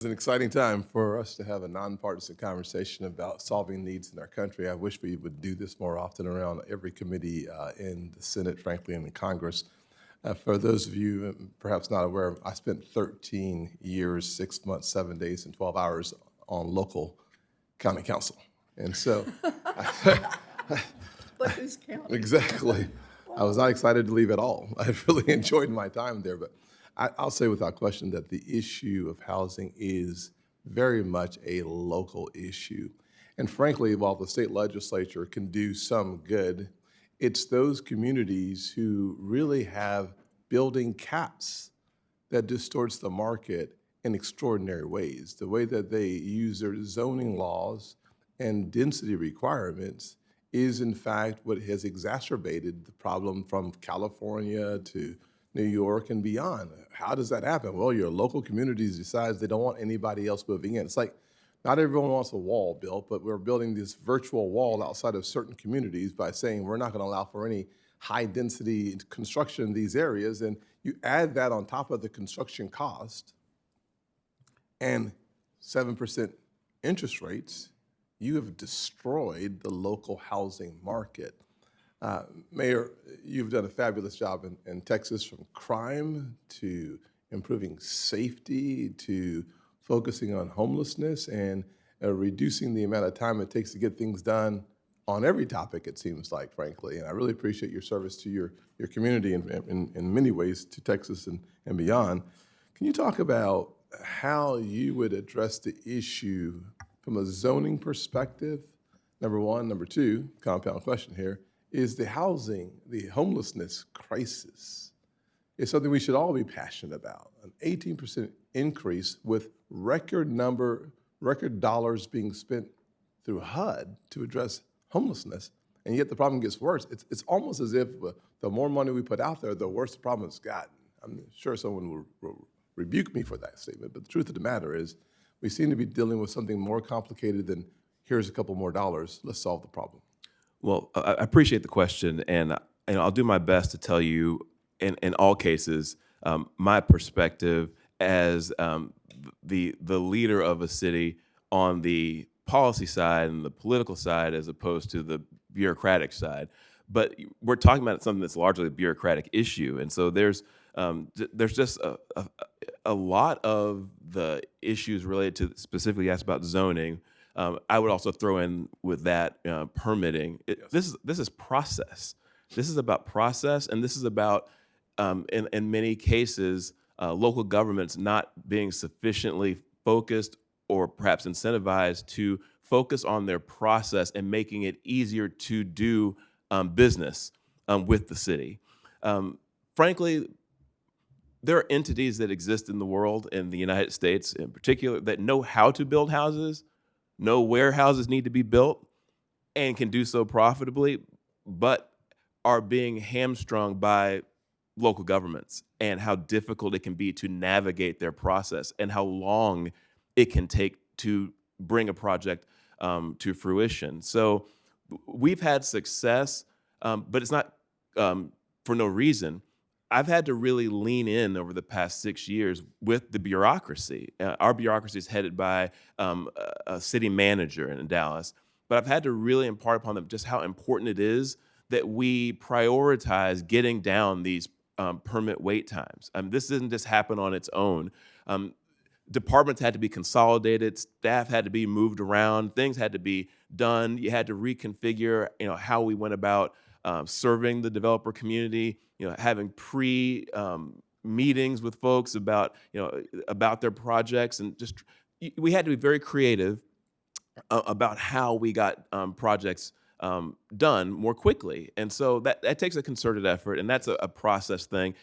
It's an exciting time for us to have a nonpartisan conversation about solving needs in our country. I wish we would do this more often around every committee in the Senate, frankly, and in Congress. For those of you perhaps not aware, I spent 13 years, 6 months, 7 days, and 12 hours on local county council. And so, But who's counting? exactly, I was not excited to leave at all. I really enjoyed my time there, but I'll say without question that the issue of housing is very much a local issue. And frankly, while the state legislature can do some good, it's those communities who really have building caps that distorts the market in extraordinary ways. The way that they use their zoning laws and density requirements is in fact what has exacerbated the problem from California to New York and beyond. How does that happen? Well, your local communities decides they don't want anybody else moving in. It's like not everyone wants a wall built, but we're building this virtual wall outside of certain communities by saying we're not going to allow for any high density construction in these areas. And you add that on top of the construction cost and 7% interest rates, you have destroyed the local housing market. Mayor, you've done a fabulous job in Texas, from crime to improving safety to focusing on homelessness and reducing the amount of time it takes to get things done on every topic, it seems like, frankly. And I really appreciate your service to your community in many ways, to Texas and beyond. Can you talk about how you would address the issue from a zoning perspective, number one? Number two, compound question here, is the homelessness crisis is something we should all be passionate about. An 18% increase with record dollars being spent through HUD to address homelessness, and yet the problem gets worse. It's almost as if the more money we put out there, the worse the problem has gotten. I'm sure someone will rebuke me for that statement, but the truth of the matter is we seem to be dealing with something more complicated than here's a couple more dollars, let's solve the problem. Well, I appreciate the question, and I'll do my best to tell you, in all cases, my perspective as the leader of a city on the policy side and the political side, as opposed to the bureaucratic side. But we're talking about something that's largely a bureaucratic issue, and so there's just a lot of the issues related to, specifically asked about zoning. I would also throw in with that permitting. Yes. This is process. This is about process, and this is about, in many cases, local governments not being sufficiently focused or perhaps incentivized to focus on their process and making it easier to do business with the city. Frankly, there are entities that exist in the world, in the United States in particular, that know how to build houses, know where houses need to be built, and can do so profitably, but are being hamstrung by local governments and how difficult it can be to navigate their process and how long it can take to bring a project to fruition. So we've had success, but it's not for no reason. I've had to really lean in over the past 6 years with the bureaucracy. Our bureaucracy is headed by a city manager in Dallas, but I've had to really impart upon them just how important it is that we prioritize getting down these permit wait times. This didn't just happen on its own. Departments had to be consolidated, staff had to be moved around, things had to be done. You had to reconfigure, how we went about serving the developer community, having meetings with folks about, about their projects, and just we had to be very creative about how we got projects done more quickly. And so that takes a concerted effort, and that's a process thing.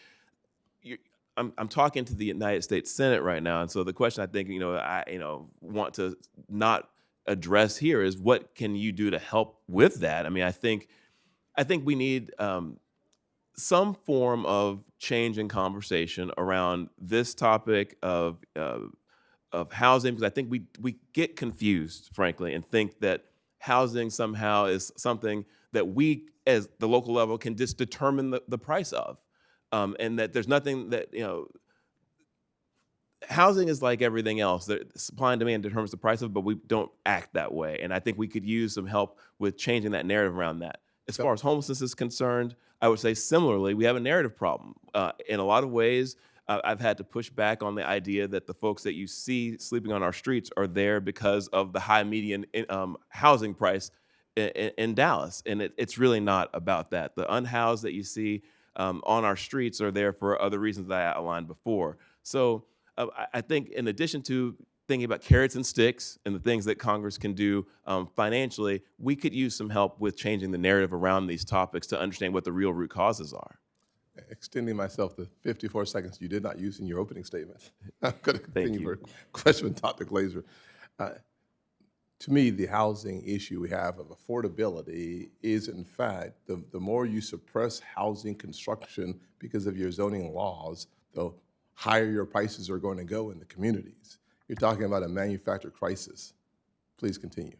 I'm talking to the United States Senate right now, and so the question I think I want to not address here is, what can you do to help with that? I mean, I think we need some form of change in conversation around this topic of housing, because I think we get confused, frankly, and think that housing somehow is something that we, as the local level, can just determine the price of. And that there's nothing that, housing is like everything else. Supply and demand determines the price of it, but we don't act that way. And I think we could use some help with changing that narrative around that. As So, far as homelessness is concerned, I would say similarly, we have a narrative problem. In a lot of ways, I've had to push back on the idea that the folks that you see sleeping on our streets are there because of the high median housing price in Dallas. And it's really not about that. The unhoused that you see on our streets are there for other reasons that I outlined before. So I think in addition to thinking about carrots and sticks and the things that Congress can do financially, we could use some help with changing the narrative around these topics to understand what the real root causes are. extending myself to 54 seconds you did not use in your opening statement. I'm going to continue you. for question with Dr. Glazer. To me, the housing issue we have of affordability is, in fact, the more you suppress housing construction because of your zoning laws, the higher your prices are going to go in the communities. You're talking about a manufactured crisis. Please continue.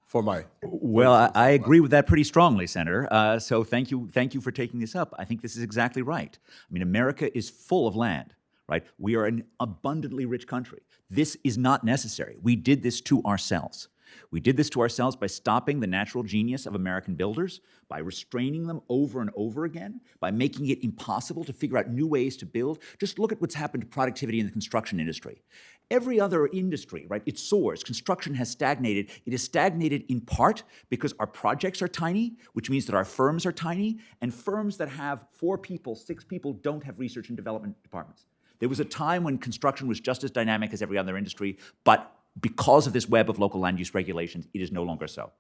For my Well, I agree with that pretty strongly, Senator. So thank you for taking this up. I think this is exactly right. I mean, America is full of land, right? We are an abundantly rich country. This is not necessary. We did this to ourselves. We did this to ourselves by stopping the natural genius of American builders, by restraining them over and over again, by making it impossible to figure out new ways to build. Just look at what's happened to productivity in the construction industry. Every other industry, right, it soars. Construction has stagnated. It has stagnated in part because our projects are tiny, which means that our firms are tiny, and firms that have 4 people, 6 people don't have research and development departments. There was a time when construction was just as dynamic as every other industry, but because of this web of local land use regulations, it is no longer so.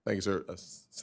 Thank you, sir. Senator